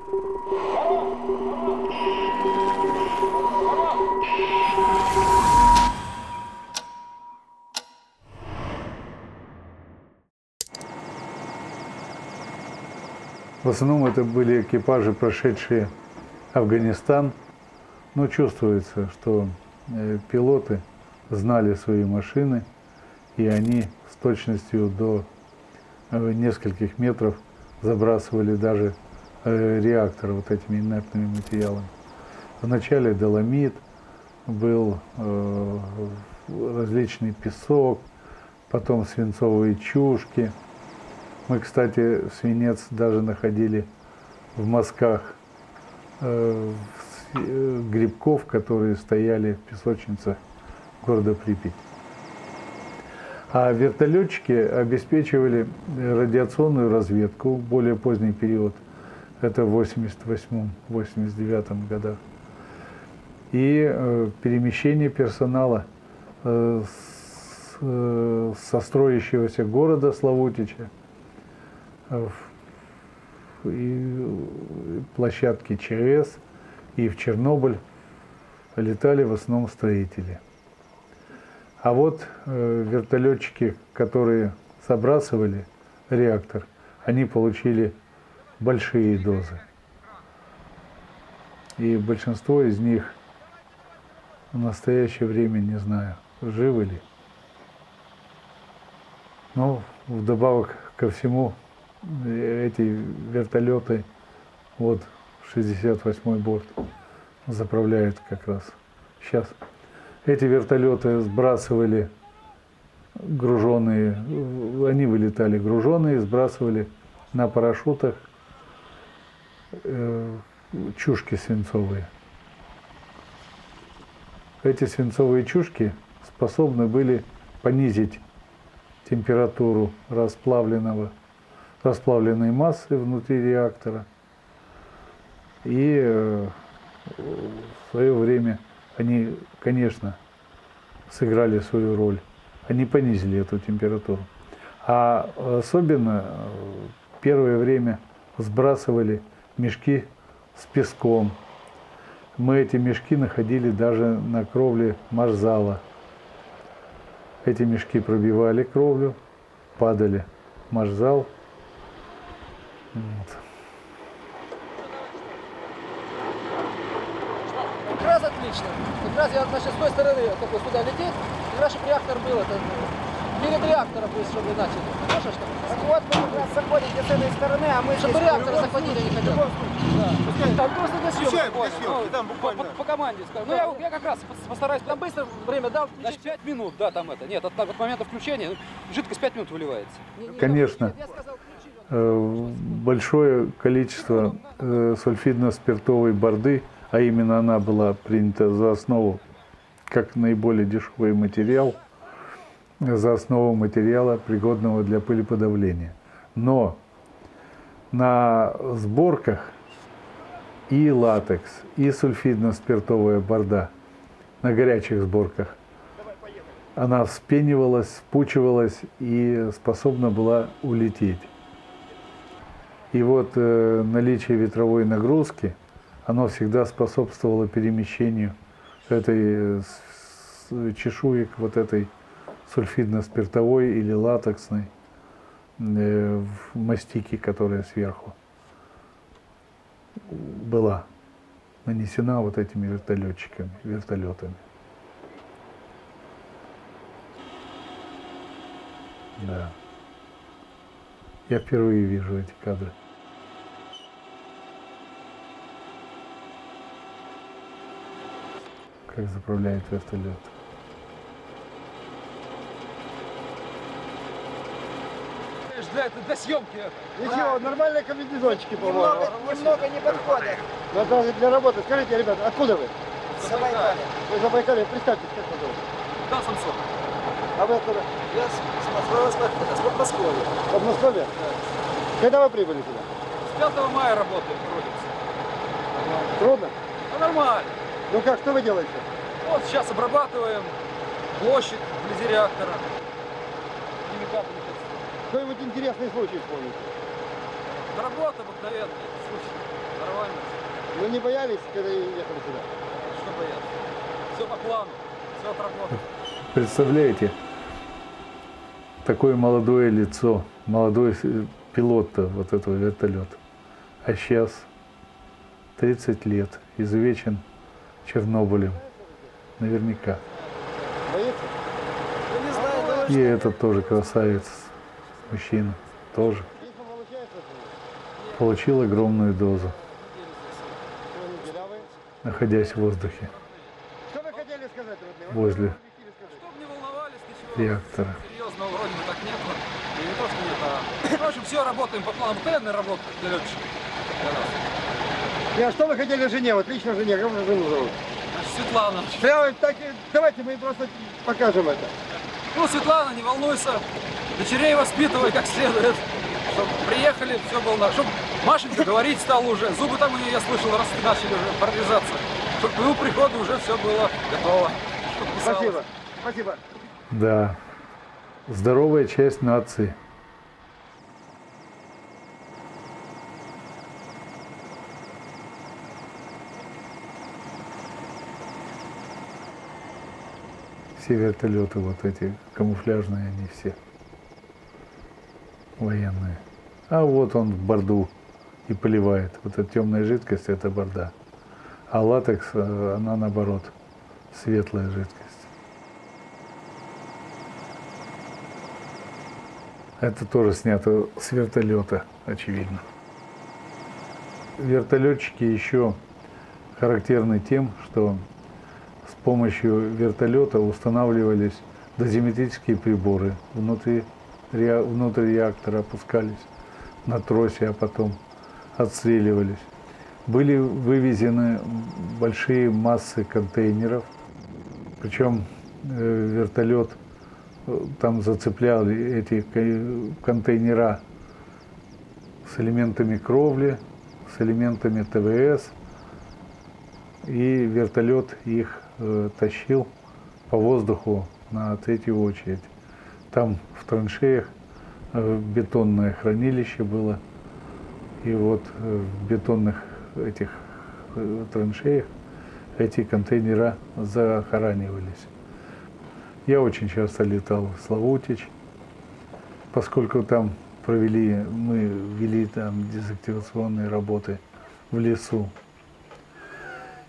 В основном это были экипажи, прошедшие Афганистан. Но чувствуется, что пилоты знали свои машины, и они с точностью до нескольких метров забрасывали даже реакторы вот этими инертными материалами. Вначале доломит, был различный песок, потом свинцовые чушки. Мы, кстати, свинец даже находили в мазках грибков, которые стояли в песочницах города Припять. А вертолетчики обеспечивали радиационную разведку в более поздний период, это в 88-89 годах, и перемещение персонала со строящегося города Славутича и площадки ЧАЭС и в Чернобыль летали в основном строители. А вот вертолетчики, которые забрасывали реактор, они получили большие дозы. И большинство из них в настоящее время, не знаю, живы ли. Но вдобавок ко всему, эти вертолеты, вот 68-й борт заправляет как раз сейчас. Эти вертолеты сбрасывали груженные, они вылетали груженные, сбрасывали на парашютах чушки свинцовые. Эти свинцовые чушки способны были понизить температуру расплавленной массы внутри реактора. И в свое время они, конечно, сыграли свою роль. Они понизили эту температуру. А особенно первое время сбрасывали мешки с песком. Мы эти мешки находили даже на кровле машзала. Эти мешки пробивали кровлю, падали в машзал. Вот. Как раз отлично. Как раз я, значит, с той стороны такой сюда лететь, как раз чтобы реактор был, это перед реактором, то есть, чтобы начали. Хорошо, что? Так вот, вы как раз заходите с этой стороны, а мы... Чтобы реактор захватили, не хотел. Да. Там просто для съемки. Там буквально. По команде скажу. Ну, я как раз постараюсь, там быстро время дал. Значит, 5 минут, да, там это. Нет, от момента включения жидкость 5 минут выливается. Конечно. Большое количество сульфидно-спиртовой борды, а именно она была принята за основу как наиболее дешевый материал, за основу материала, пригодного для пылеподавления. Но на сборках и латекс, и сульфидно-спиртовая борда, на горячих сборках, она вспенивалась, вспучивалась и способна была улететь. И вот наличие ветровой нагрузки, оно всегда способствовало перемещению этой чешуек, вот этой сульфидно-спиртовой или латексной мастики, которая сверху была нанесена вот этими вертолетами. Да. Я впервые вижу эти кадры. Как заправляет вертолет. Для съемки это. Ничего, нормальные комбинезончики, по-моему. Немного не подходят. Но это для работы. Скажите, ребята, откуда вы? С Забайкалья. Вы Забайкалье, представьтесь, как вы зовут? Да, Самсон. А вы откуда? Я с Подмосковья. Подмосковье? Да. Когда вы прибыли сюда? С 5 мая работаем, трудимся. Трудно? Ну, нормально. Ну как, что вы делаете? Вот сейчас обрабатываем площадь вблизи реактора. Химикатами сейчас. Какой-нибудь интересный случай вспомните? Работа обыкновенная, слушай, нормально. Ну не боялись, когда ехали сюда? Что бояться? Все по плану, все отработано. Представляете, такое молодое лицо, молодой пилот вот этого вертолета. А сейчас 30 лет, изувечен Чернобылем. Наверняка. Боится? Я не знаю, И этот тоже красавец, мужчина, тоже. Письма получается отсюда? Получил огромную дозу, Что неделя вы? находясь в воздухе, Что вы хотели сказать, родные? возле Чтоб не волновались, ничего. реактора. Серьезного вроде бы так нет. И не то, что нет, а... В общем, все работаем по плану. Обыкновенная работа для летчиков. Для нас. А что вы хотели жене? Вот лично жене, как вы жену зовут? Значит, Светлана. Прямо так, давайте мы просто покажем это. Ну, Светлана, не волнуйся. Дочерей воспитывай как следует. Чтобы приехали, все было на... Чтобы Машенька говорить стала уже. Зубы там у нее, я слышал, начали уже прорезаться. Чтобы к моему приходу уже все было готово. Чтоб писалось. Спасибо. Спасибо. Да, здоровая часть нации. Все вертолеты вот эти камуфляжные, они все военные. А вот он в борду и поливает. Вот эта темная жидкость — это борда. А латекс, она наоборот, светлая жидкость. Это тоже снято с вертолета, очевидно. Вертолетчики еще характерны тем, что с помощью вертолета устанавливались дозиметрические приборы внутри реактора, опускались на тросе, а потом отстреливались. Были вывезены большие массы контейнеров, причем вертолет там зацеплял эти контейнера с элементами кровли, с элементами ТВС, и вертолет их тащил по воздуху на третью очередь. Там в траншеях бетонное хранилище было, и вот в бетонных этих траншеях эти контейнера захоранивались. Я очень часто летал в Славутич, поскольку там мы вели там дезактивационные работы в лесу.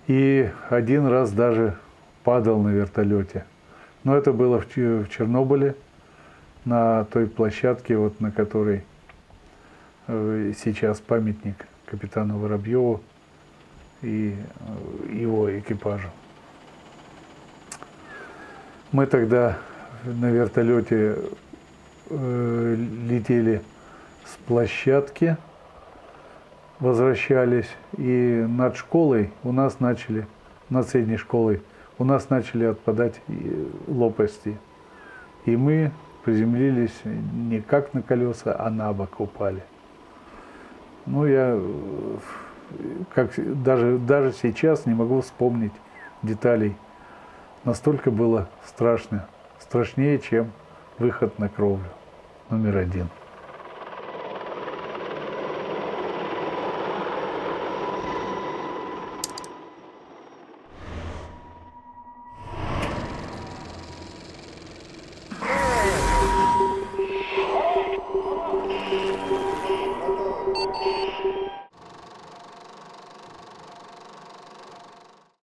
И один раз даже падал на вертолете. Но это было в Чернобыле, на той площадке, вот, на которой сейчас памятник капитану Воробьеву и его экипажу. Мы тогда на вертолете летели с площадки, возвращались, и над школой у нас начали, над средней школой, у нас начали отпадать лопасти. И мы приземлились не как на колеса, а на бок упали. Ну, я даже сейчас не могу вспомнить деталей. Настолько было страшно. Страшнее, чем выход на кровлю. Номер 1.